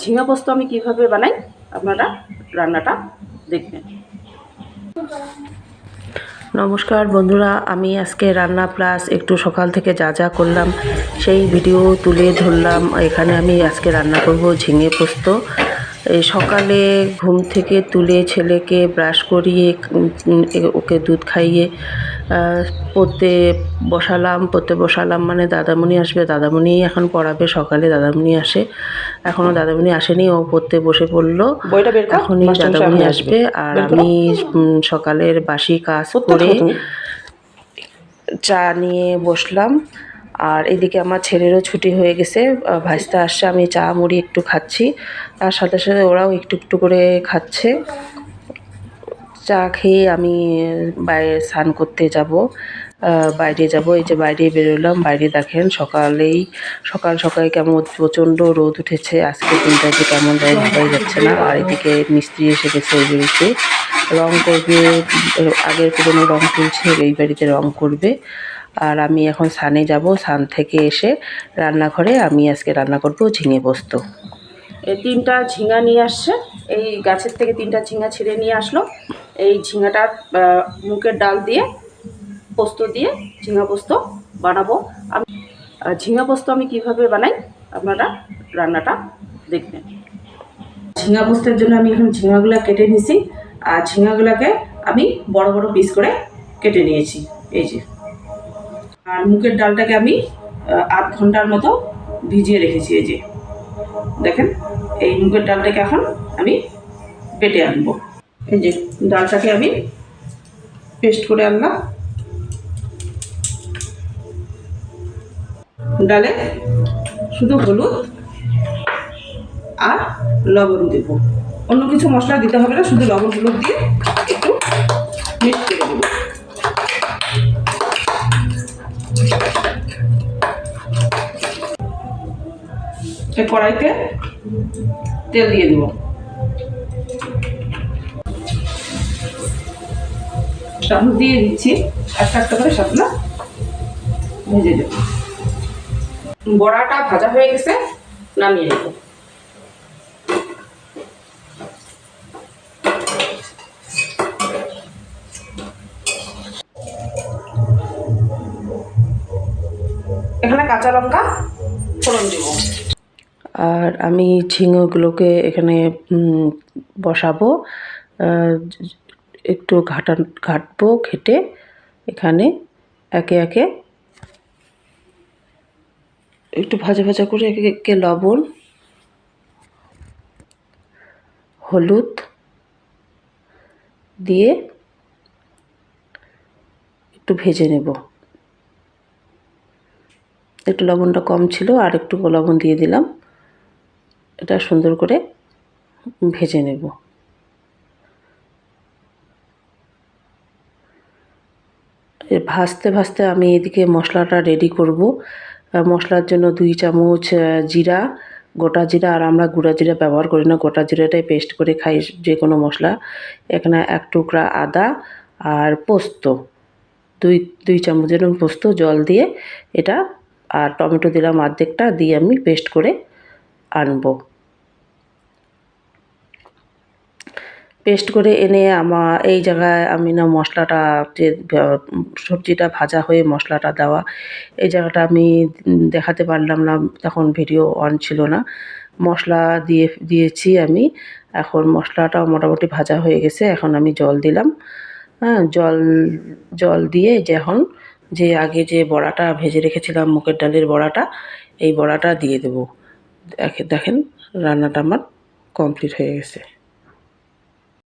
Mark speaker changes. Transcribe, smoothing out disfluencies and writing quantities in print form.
Speaker 1: ঝিঙা পোস্ত আমি কিভাবে বানাই আপনারা রান্নাটা দেখবেন। নমস্কার বন্ধুরা, আমি আজকে রান্না প্লাস একটু সকাল থেকে যা যা করলাম সেই ভিডিও তুলে ধরলাম। এখানে আমি আজকে রান্না করব ঝিঙে পোস্ত। এই সকালে ঘুম থেকে তুলে ছেলেকে ব্রাশ করিয়ে ওকে দুধ খাইয়ে পড়তে বসালাম। মানে দাদামণি আসবে, দাদামণি এখন পড়াবে। সকালে দাদামণি আসে, এখনও দাদামণি আসেনি, ও পড়তে বসে পড়লো। এখনই দাদামণি আসবে। আর আমি সকালের বাসি কাজ করে চা নিয়ে বসলাম। আর এদিকে আমার ছেলেরও ছুটি হয়ে গেছে, ভাইস্তা আসছে। আমি চা মুড়ি একটু খাচ্ছি, তার সাথে সাথে ওরাও একটু একটু করে খাচ্ছে। চা খেয়ে আমি বাইরে স্নান করতে যাব, বাইরে যাব। এই যে বাইরে বেরোলাম। বাইরে দেখেন সকাল সকাল কেমন প্রচণ্ড রোদ উঠেছে। আজকে দিনটা যে কেমন যায় ভাবাই যাচ্ছে না। আর এদিকে মিস্ত্রি এসে গেছে এই বাড়িতে, রং করবে। আগের পুরনো রং তুলছে, এই বাড়িতে রং করবে। আর আমি এখন স্নানে যাব। স্নান থেকে এসে রান্নাঘরে আমি আজকে রান্না করব ঝিঙে পোস্ত। এই 3টা ঝিঙা নিয়ে আসছে, এই গাছের থেকে 3টা ঝিঙা ছিঁড়ে নিয়ে আসলো। এই ঝিঙাটার মুখের ডাল দিয়ে পোস্ত দিয়ে ঝিঙা পোস্ত বানাবো আমি। ঝিঙা পোস্ত আমি কিভাবে বানাই আপনারা রান্নাটা দেখবেন। ঝিঙা পোস্তের জন্য আমি এখন ঝিঙাগুলো কেটে নিয়েছি। আর ঝিঙাগুলোকে আমি বড় বড় পিস করে কেটে নিয়েছি, এই যে। আর মুগের ডালটাকে আমি আধ ঘন্টার মতো ভিজিয়ে রেখেছি, এই যে দেখেন। এই মুগের ডালটাকে এখন আমি বেটে আনবো। এই যে ডালটাকে আমি পেস্ট করে আনলাম। ডালে শুধু হলুদ আর লবণ দেব, অন্য কিছু মশলা দিতে হবে না, শুধু লবণ হলুদ দিয়ে একটু মিক্স করে দেবো। এই কড়াইতে তেল দিয়ে দেব। চামচ দিয়ে দিচ্ছি, একটা একটা করে সবগুলো ভেজে দেব। বড়াটা ভাজা হয়ে গেছে, নামিয়ে নেব। এখানে কাঁচা লঙ্কা ফোড়ন দেব। আর আমি ঝিঙেগুলোকে এখানে বসাবো, একটু ঘাটবো। ঘেটে এখানে একে একে একটু ভাজা ভাজা করে একে একে লবণ, হলুদ দিয়ে একটু ভেজে নেব। একটু লবণটা কম ছিল, আর একটু লবণ দিয়ে দিলাম। এটা সুন্দর করে ভেজে নেব। ভাজতে ভাজতে আমি এদিকে মশলাটা রেডি করব। মশলার জন্য 2 চামচ জিরা, গোটা জিরা। আর আমরা গুঁড়া জিরা ব্যবহার করি না, গোটা জিরাটাই পেস্ট করে খাই যে কোনো মশলা। এখানে 1 টুকরা আদা আর পোস্ত, দুই চামচের পোস্ত জল দিয়ে এটা, আর টমেটো দিলাম অর্ধেকটা, দিয়ে আমি পেস্ট করে আনবো। পেস্ট করে এনে এই জায়গায় আমি না মশলাটা, যে সবজিটা ভাজা হয়ে মশলাটা দেওয়া, এই জায়গাটা আমি দেখাতে পারলাম না, তখন ভিডিও অন ছিল না। মশলা দিয়েছি আমি। এখন মশলাটাও মোটামুটি ভাজা হয়ে গেছে। এখন আমি জল দিলাম। হ্যাঁ, জল দিয়ে যে আগে যে বড়াটা ভেজে রেখেছিলাম, মুগের ডালের বড়াটা, এই বড়াটা দিয়ে দেবো। দেখেন রান্নাটা আমার কমপ্লিট হয়ে গেছে।